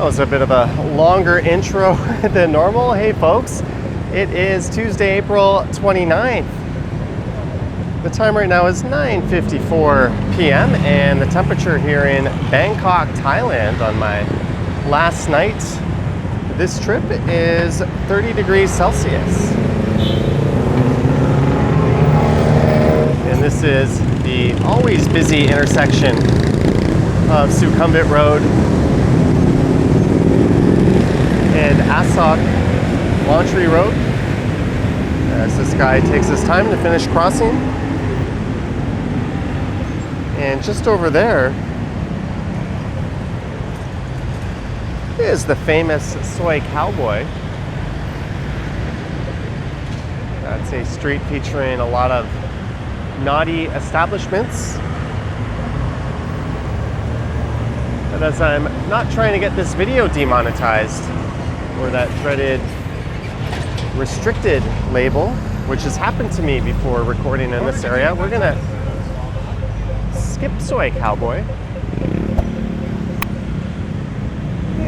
was a bit of a longer intro than normal. Hey folks, it is Tuesday, April 29th. The time right now is 9:54 p.m. and the temperature here in Bangkok, Thailand on my last night this trip is 30 degrees Celsius. And this is the always busy intersection of Sukhumvit Road and Asoke Road, as this guy takes his time to finish crossing. And just over there is the famous Soi Cowboy. That's a street featuring a lot of naughty establishments. But as I'm not trying to get this video demonetized, or that dreaded restricted label, which has happened to me before recording in this area, we're gonna skip Soi Cowboy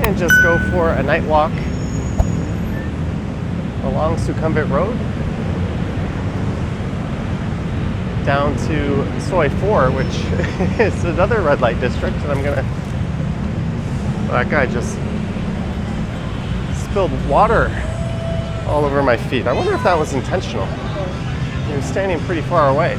and just go for a night walk along Sukhumvit Road down to Soi 4, which is another red light district. And that guy just spilled water all over my feet. I wonder if that was intentional. He was standing pretty far away.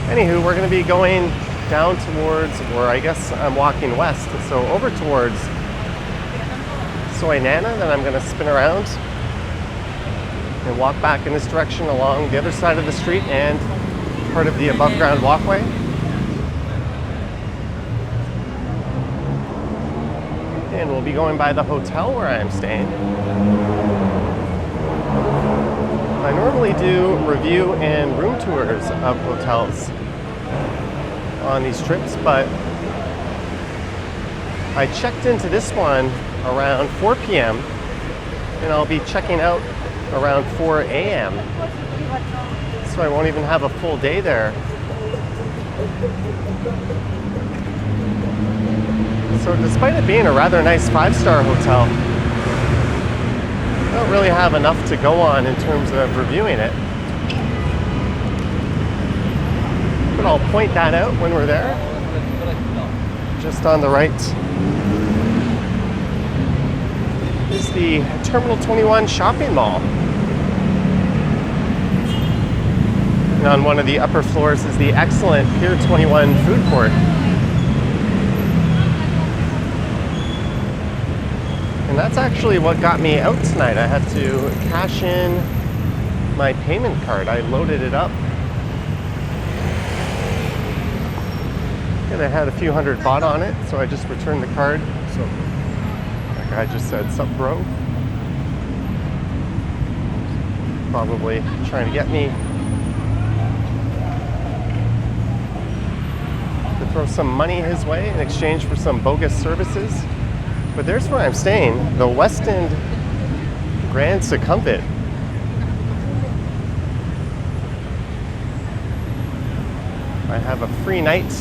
Anywho, we're going to be going down towards, or I guess I'm walking west, so over towards Soi Nana. Then I'm going to spin around and walk back in this direction along the other side of the street and part of the above ground walkway. And we'll be going by the hotel where I am staying. I normally do review and room tours of hotels on these trips, but I checked into this one around 4 p.m. and I'll be checking out around 4 a.m. So I won't even have a full day there. So despite it being a rather nice 5-star hotel, I don't really have enough to go on in terms of reviewing it. But I'll point that out when we're there. Just on the right is the Terminal 21 shopping mall. And on one of the upper floors is the excellent Pier 21 food court. And that's actually what got me out tonight. I had to cash in my payment card. I loaded it up. And I had a few hundred baht on it, so I just returned the card. So that guy just said, "Sup, bro?" Probably trying to get me to throw some money his way in exchange for some bogus services. But there's where I'm staying, the Westin Grand Sukhumvit. I have a free night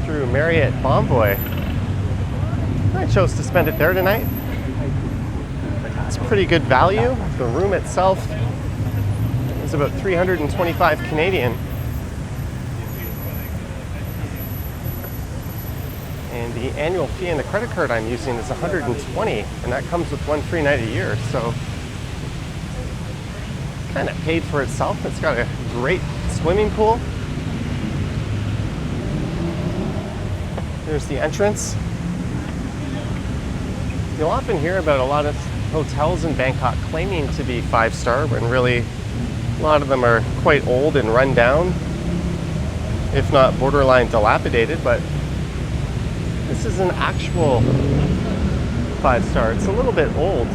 through Marriott Bonvoy. I chose to spend it there tonight. It's pretty good value. The room itself is about 325 Canadian. And the annual fee in the credit card I'm using is 120, and that comes with one free night a year. So kind of paid for itself. It's got a great swimming pool. There's the entrance. You'll often hear about a lot of hotels in Bangkok claiming to be 5-star when really a lot of them are quite old and run down, if not borderline dilapidated. But this is an actual 5-star. It's a little bit old.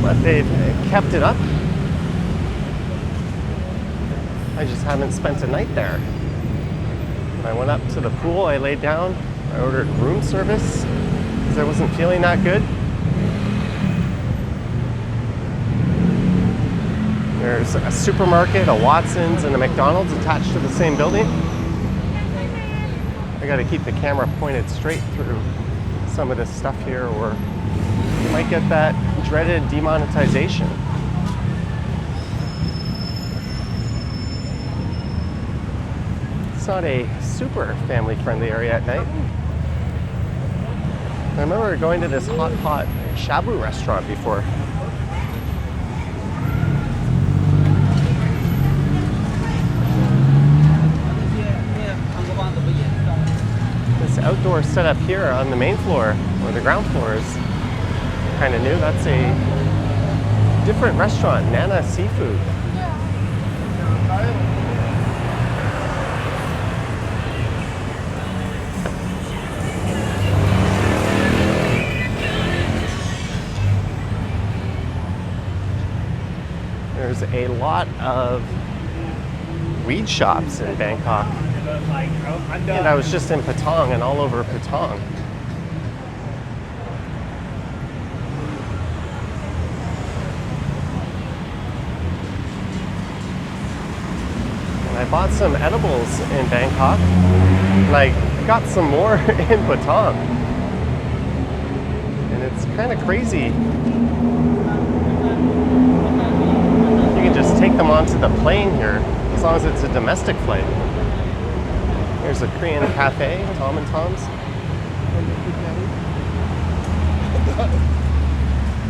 But they've kept it up. I just haven't spent a night there. I went up to the pool, I laid down, I ordered room service because I wasn't feeling that good. There's a supermarket, a Watson's, and a McDonald's attached to the same building. I gotta keep the camera pointed straight through some of this stuff here, or you might get that dreaded demonetization. It's not a super family-friendly area at night. I remember going to this hot pot shabu restaurant before. This outdoor setup here on the main floor, or the ground floor, is kind of new. That's a different restaurant, Nana Seafood. There's a lot of weed shops in Bangkok. And I was just in Patong and all over Patong. And I bought some edibles in Bangkok. And I got some more in Patong. And it's kind of crazy. You can just take them onto the plane here, as long as it's a domestic flight. There's a Korean cafe, Tom and Tom's.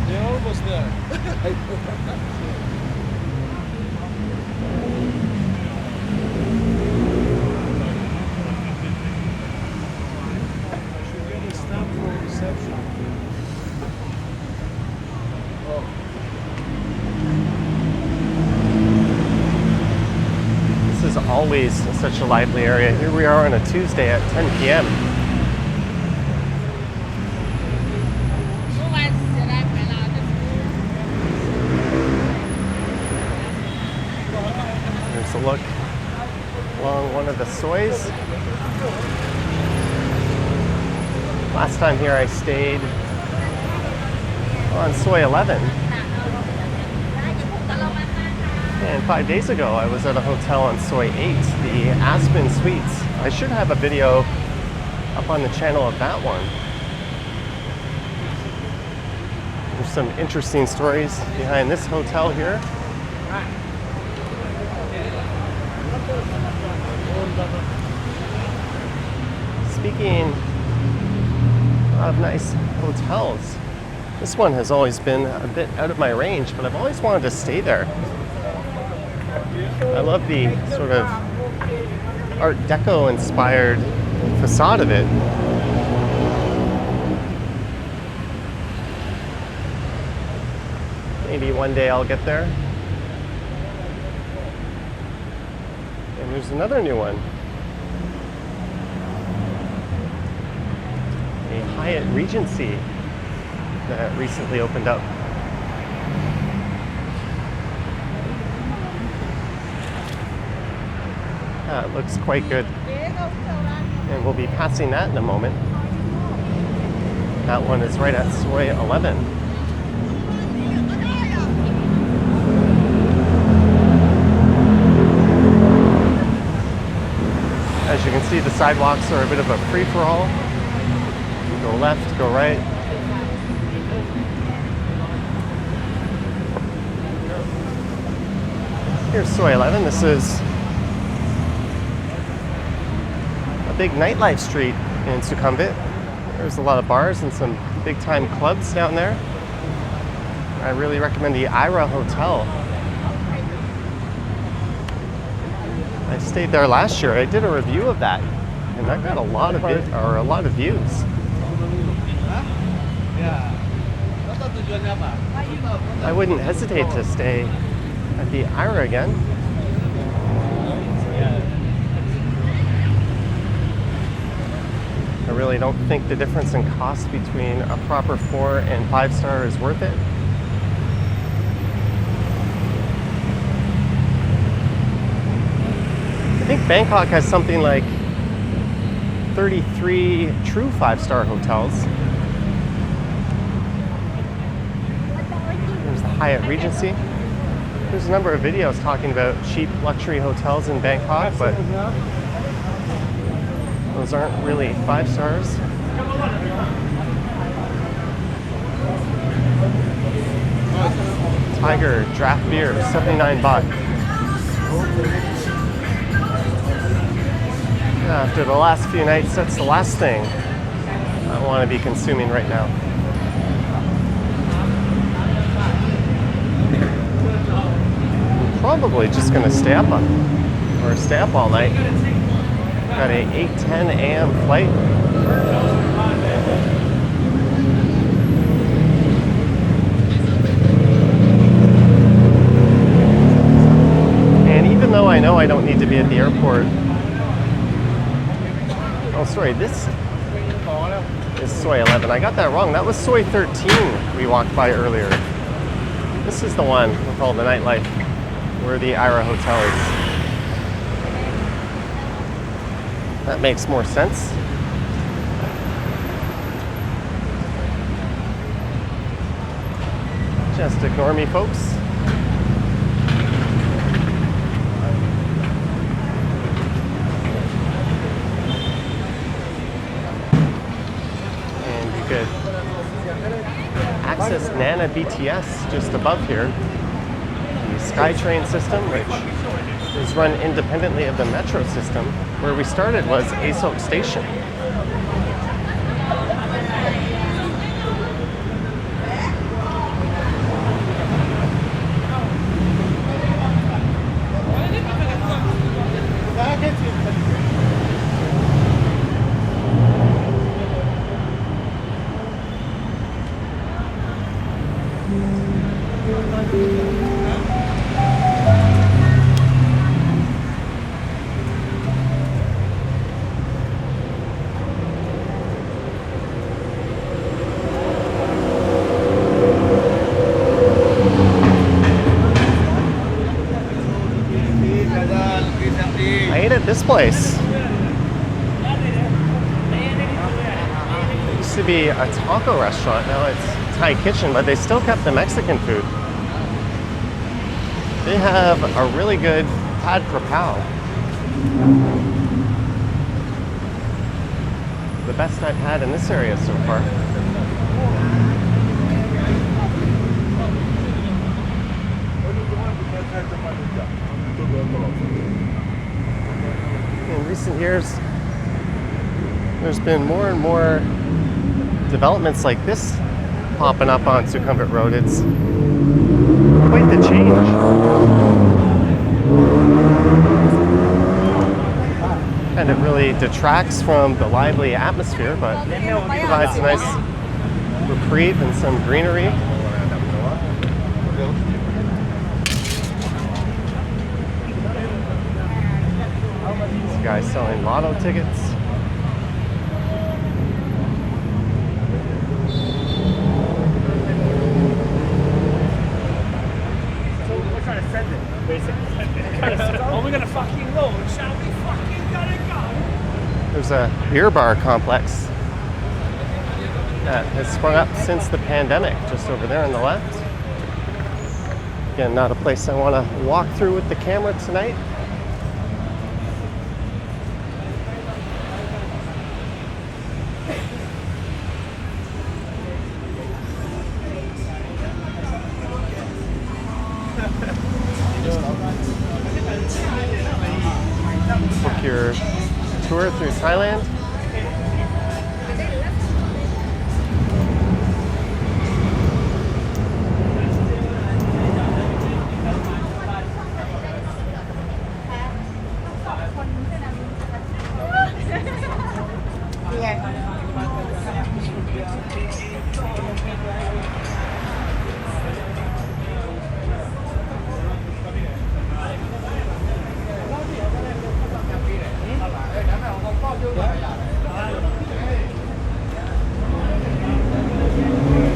They're almost there. Should get a stamp for reception. This is always such a lively area. Here we are on a Tuesday at 10 p.m. There's a look along one of the sois. Last time here I stayed on Soi 11. And 5 days ago, I was at a hotel on Soi 8, the Aspen Suites. I should have a video up on the channel of that one. There's some interesting stories behind this hotel here. Speaking of nice hotels, this one has always been a bit out of my range, but I've always wanted to stay there. I love the sort of Art Deco inspired facade of it. Maybe one day I'll get there. And there's another new one. A Hyatt Regency that recently opened up. It looks quite good. And we'll be passing that in a moment. That one is right at Soi 11. As you can see, the sidewalks are a bit of a free-for-all. Go left, go right. Here's Soi 11. This is a big nightlife street in Sukhumvit. There's a lot of bars and some big-time clubs down there. I really recommend the Ira Hotel. I stayed there last year. I did a review of that, and I got a lot of views. I wouldn't hesitate to stay at the Ira again. I really don't think the difference in cost between a proper 4 and 5 star is worth it. I think Bangkok has something like 33 true 5-star hotels. There's the Hyatt Regency. There's a number of videos talking about cheap luxury hotels in Bangkok, but those aren't really 5 stars. Tiger draft beer, 79 baht. After the last few nights, that's the last thing I want to be consuming right now. I'm probably just going to stay up all night. Got a 8:10 a.m. flight. And even though I know I don't need to be at the airport. Oh, sorry, this is Soi 11. I got that wrong. That was Soi 13 we walked by earlier. This is the one with all the nightlife where the Ira Hotel is. That makes more sense. Just ignore me, folks. Access Nana BTS just above here. The SkyTrain system, which is run independently of the metro system. Where we started was Asoke Station. I ate at this place. It used to be a taco restaurant, now it's Thai kitchen, but they still kept the Mexican food. They have a really good pad krapao. The best I've had in this area so far. In recent years, there's been more and more developments like this popping up on Sukhumvit Road. It's quite the change. And it really detracts from the lively atmosphere, but provides a nice reprieve and some greenery. These guys selling lotto tickets. Are we gonna fucking roll? Shall we fucking gotta go? There's a beer bar complex that has sprung up since the pandemic, just over there on the left. Again, not a place I want to walk through with the camera tonight. Book your tour through Thailand.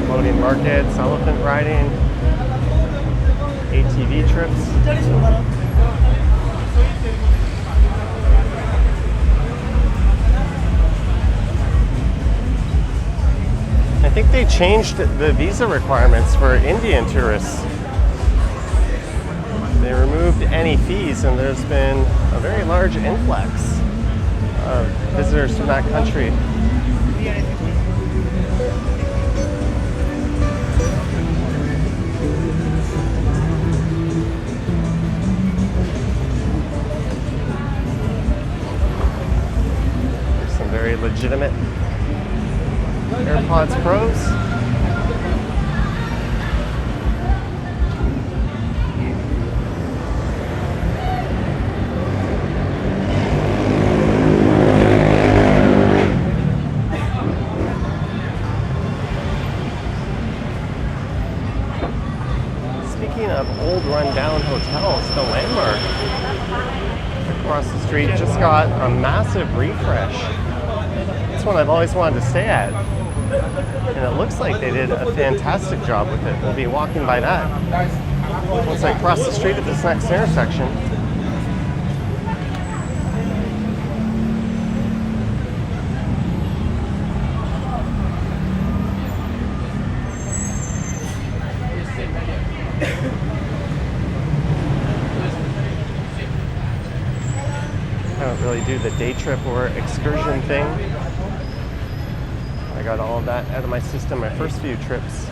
Floating markets, elephant riding, ATV trips. I think they changed the visa requirements for Indian tourists. any fees, and there's been a very large influx of visitors from that country. There's some very legitimate AirPods Pros. Speaking of old rundown hotels, the Landmark across the street just got a massive refresh. It's one I've always wanted to stay at, and it looks like they did a fantastic job with it. We'll be walking by that once I cross the street at this next intersection. I don't really do the day trip or excursion thing. I got all of that out of my system my first few trips.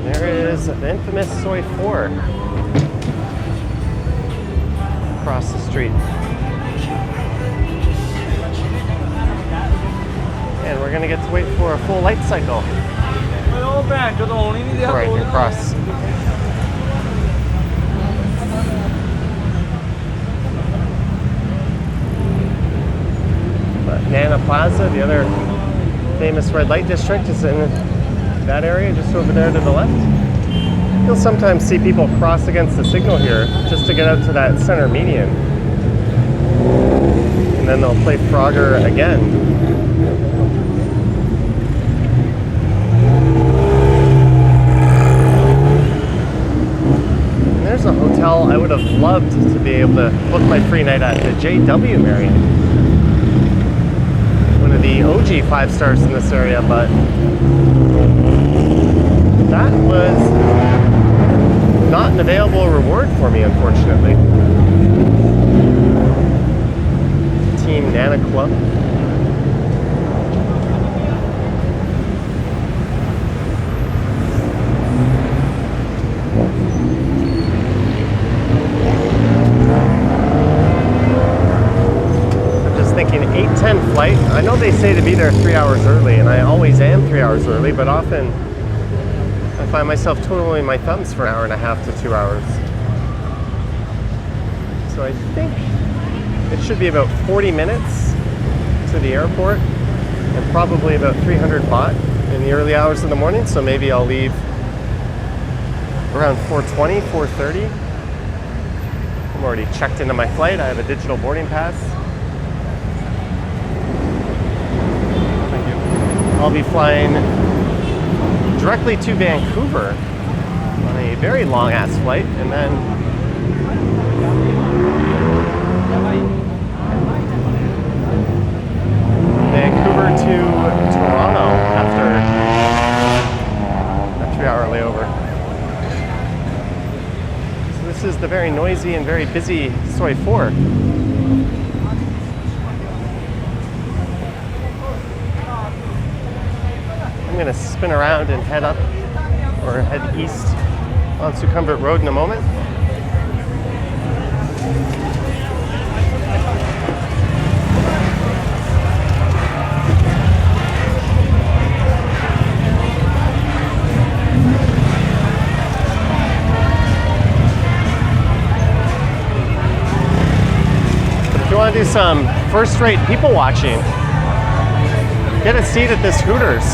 There is the infamous Soi 4 across the street. And we're gonna get to wait for a full light cycle before I can cross. But Nana Plaza, the other famous red light district, is in that area just over there to the left. You'll sometimes see people cross against the signal here just to get out to that center median. And then they'll play Frogger again. And there's a hotel I would have loved to be able to book my free night at, the JW Marriott. One of the OG 5 stars in this area, but that was not an available reward for me, unfortunately. Team Nana Club. I'm just thinking 8:10 flight. I know they say to be there 3 hours early, and I always am 3 hours early, but often I find myself twiddling my thumbs for an hour and a half to 2 hours. So I think it should be about 40 minutes to the airport and probably about 300 baht in the early hours of the morning. So maybe I'll leave around 4:20, 4:30. I'm already checked into my flight. I have a digital boarding pass. Thank you. I'll be flying directly to Vancouver on a very long ass flight, and then Vancouver to Toronto after a 3-hour layover. So this is the very noisy and very busy Soi 4. I'm going to spin around and head up or head east on Sukhumvit Road in a moment. do some first-rate people watching. Get a seat at this Hooters,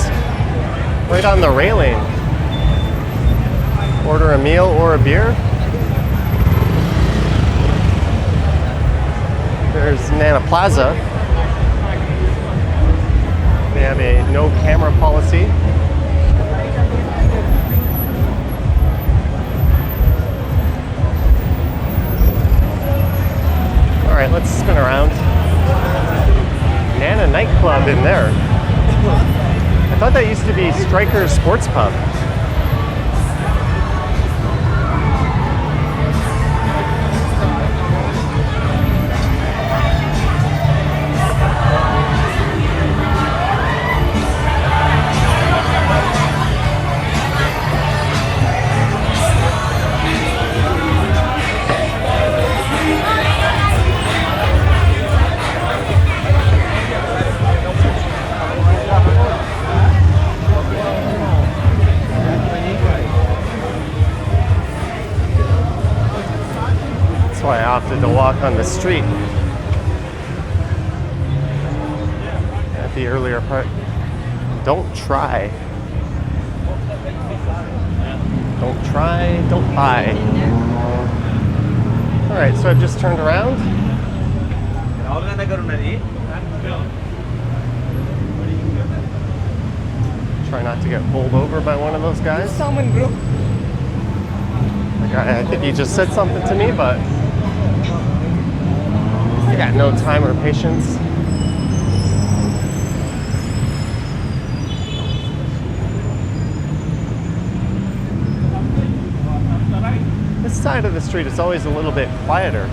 right on the railing. Order a meal or a beer. There's Nana Plaza. They have a no camera policy. All right, let's spin around. Nana nightclub in there. I thought that used to be Striker's Sports Pub. That's why I opted to walk on the street at the earlier part. Don't try. Don't try, don't buy. All right, so I've just turned around. Try not to get pulled over by one of those guys. I think he just said something to me, but I got no time or patience. This side of the street is always a little bit quieter.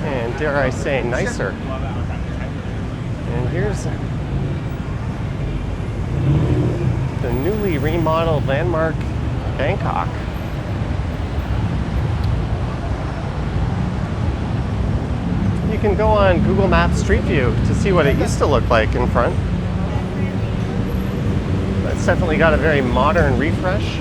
And dare I say, nicer. And here's the newly remodeled landmark Bangkok. You can go on Google Maps Street View to see what it used to look like in front. It's definitely got a very modern refresh.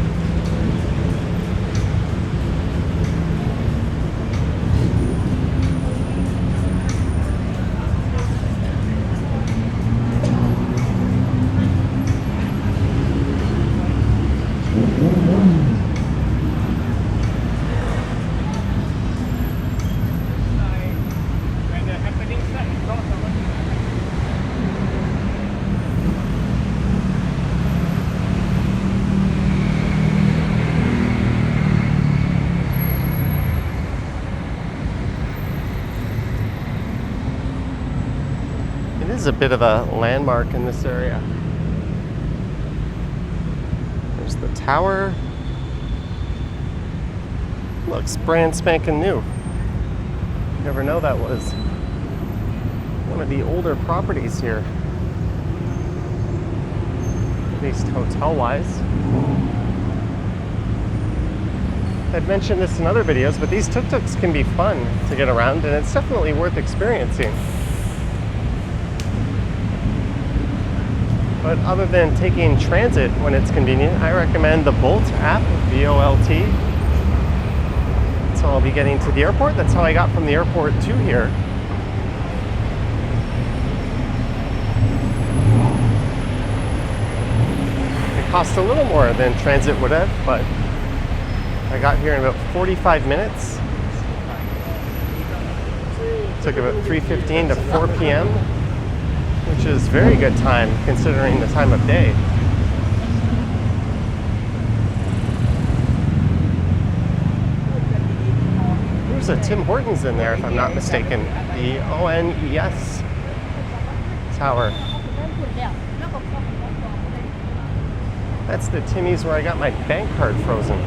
Is a bit of a landmark in this area. There's the tower. Looks brand spanking new. You never know, that was one of the older properties here, at least hotel-wise. I've mentioned this in other videos, but these tuk-tuks can be fun to get around, and it's definitely worth experiencing. But other than taking transit when it's convenient, I recommend the Bolt app, B-O-L-T. So I'll be getting to the airport. That's how I got from the airport to here. It cost a little more than transit would have, but I got here in about 45 minutes. It took about 3:15 to 4 p.m. which is very good time considering the time of day. There's a Tim Hortons in there, if I'm not mistaken. The ONES Tower. That's the Timmy's where I got my bank card frozen.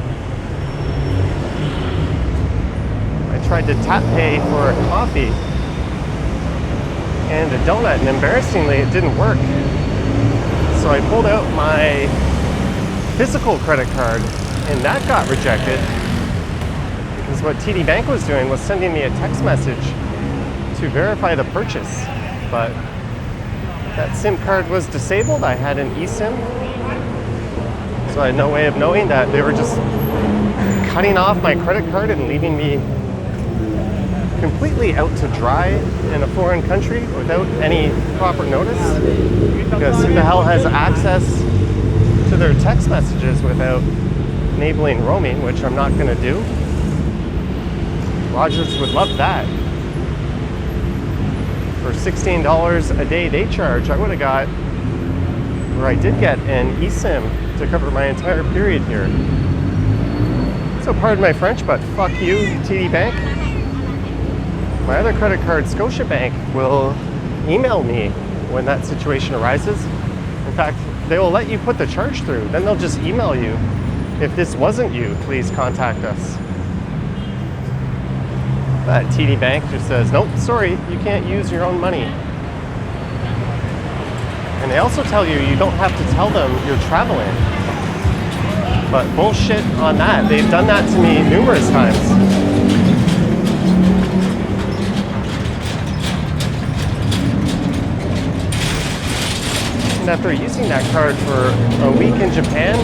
I tried to tap pay for a coffee and a donut, and embarrassingly it didn't work. So I pulled out my physical credit card and that got rejected, because what TD Bank was doing was sending me a text message to verify the purchase, but that SIM card was disabled. I had an eSIM, so I had no way of knowing that they were just cutting off my credit card and leaving me completely out to dry in a foreign country without any proper notice. Because who the hell has access to their text messages without enabling roaming, which I'm not going to do. Rogers would love that. For $16 a day they charge, I would have got, or I did get an eSIM to cover my entire period here. So pardon my French, but fuck you, TD Bank. My other credit card, Scotiabank, will email me when that situation arises. In fact, they will let you put the charge through. Then they'll just email you. If this wasn't you, please contact us. But TD Bank just says, nope, sorry, you can't use your own money. And they also tell you you don't have to tell them you're traveling. But bullshit on that. They've done that to me numerous times. And after using that card for a week in Japan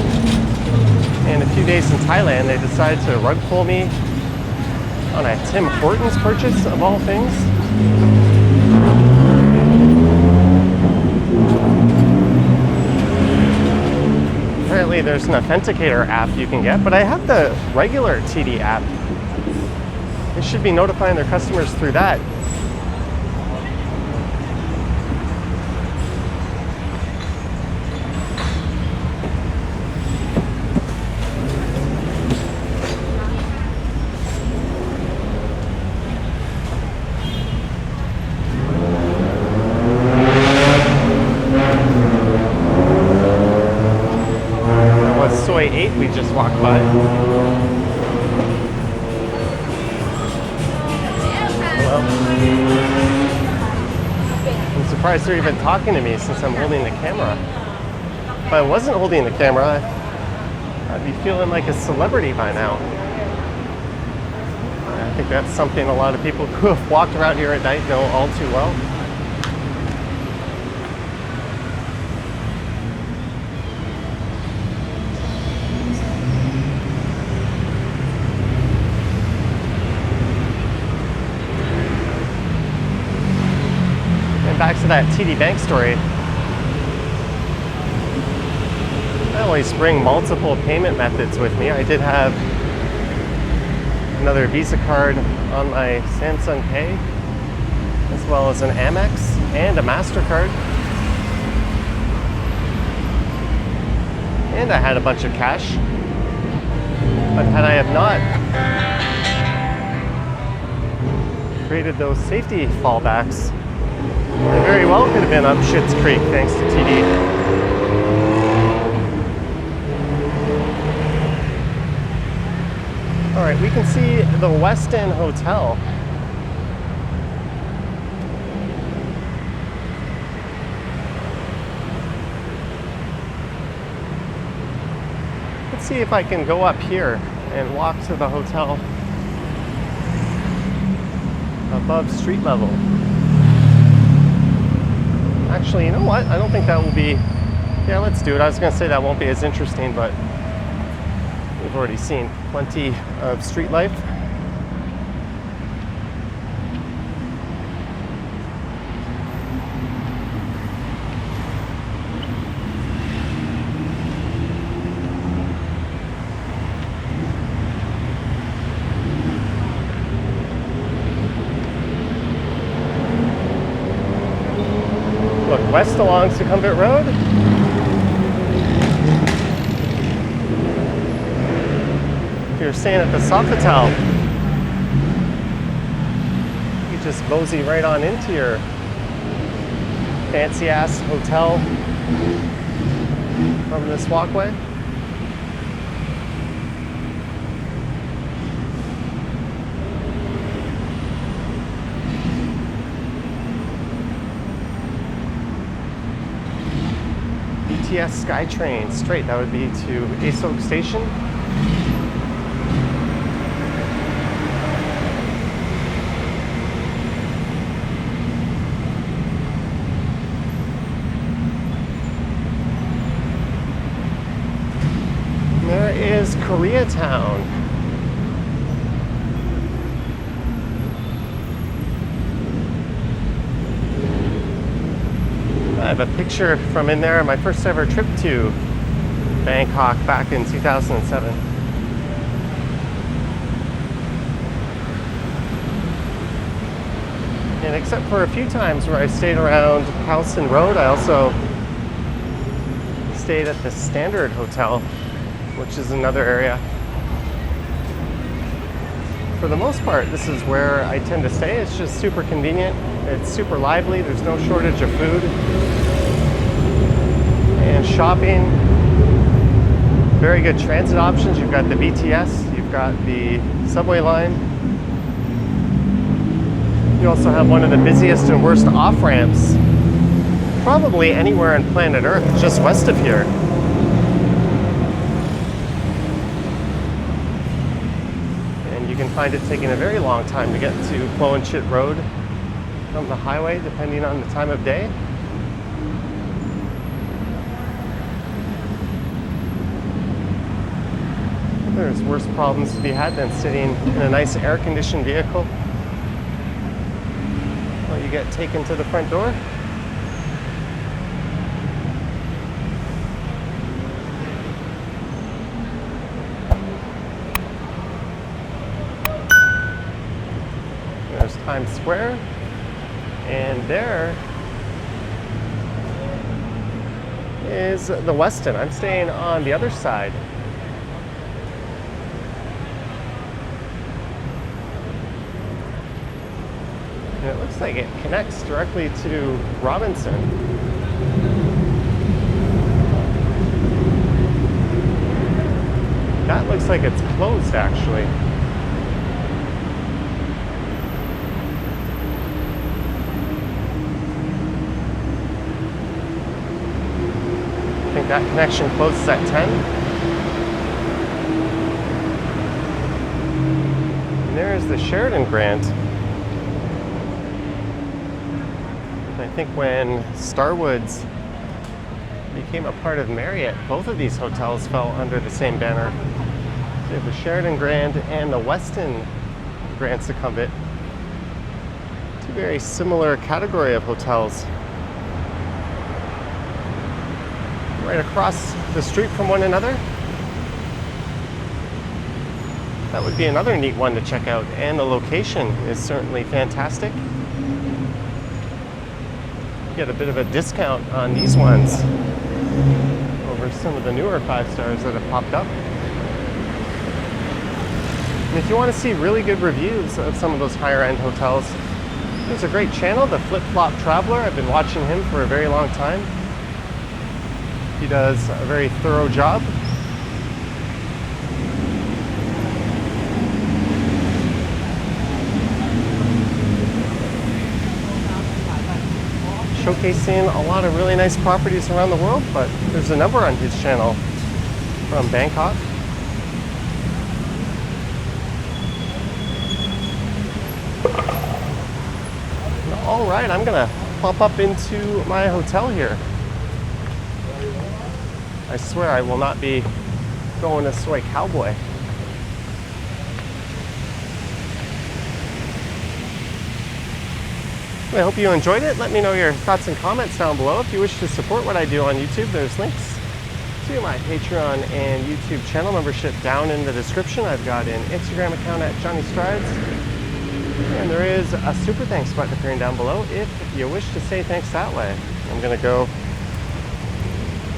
and a few days in Thailand, they decided to rug pull me on a Tim Hortons purchase, of all things. Apparently there's an authenticator app you can get, but I have the regular TD app. They should be notifying their customers through that. We just walked by. Hello. I'm surprised they're even talking to me since I'm holding the camera. If I wasn't holding the camera, I'd be feeling like a celebrity by now. I think that's something a lot of people who have walked around here at night know all too well. Back to that TD Bank story. I always bring multiple payment methods with me. I did have another Visa card on my Samsung Pay, as well as an Amex and a MasterCard. And I had a bunch of cash. But had I have not created those safety fallbacks, I very well could have been up Schitt's Creek thanks to TD. All right, we can see the Westin Hotel. Let's see if I can go up here and walk to the hotel above street level. Actually, you know what? I don't think that will be... Yeah, let's do it. I was going to say that won't be as interesting, but we've already seen plenty of street life. Look, west along Sukhumvit Road. If you're staying at the Sofitel, you just mosey right on into your fancy ass hotel from this walkway. BTS SkyTrain straight, that would be to Asoke Station. town. I have a picture from in there, my first ever trip to Bangkok back in 2007. And except for a few times where I stayed around Westin Road, I also stayed at the Standard Hotel, which is another area. For the most part, this is where I tend to stay. It's just super convenient. It's super lively. There's no shortage of food and shopping. Very good transit options. You've got the BTS, you've got the subway line. You also have one of the busiest and worst off-ramps probably anywhere on planet Earth, just west of here. And you can find it taking a very long time to get to Chit Road from the highway, depending on the time of day. There's worse problems to be had than sitting in a nice air-conditioned vehicle while you get taken to the front door. There's Times Square, and there is the Westin. I'm staying on the other side. And it looks like it connects directly to Robinson. That looks like it's closed, actually. I think that connection closes at 10. And there's the Sheraton Grand. I think when Starwoods became a part of Marriott, both of these hotels fell under the same banner. So you have the Sheraton Grand and the Westin Grand Sukhumvit. Two very similar category of hotels. Right across the street from one another. That would be another neat one to check out, and the location is certainly fantastic. Get a bit of a discount on these ones over some of the newer 5-stars that have popped up. And if you want to see really good reviews of some of those higher end hotels, there's a great channel, the Flip Flop Traveler. I've been watching him for a very long time. He does a very thorough job. Showcasing a lot of really nice properties around the world, but there's a number on his channel from Bangkok. All right, I'm gonna pop up into my hotel here. I swear I will not be going to Soi Cowboy. I hope you enjoyed it. Let me know your thoughts and comments down below. If you wish to support what I do on YouTube, there's links to my Patreon and YouTube channel membership down in the description. I've got an Instagram account at Johnny Strides. And there is a super thanks button appearing down below if you wish to say thanks that way. I'm gonna go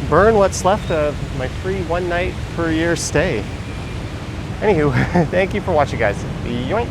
burn what's left of my free 1 night per year stay. Anywho, thank you for watching, guys. Yoink.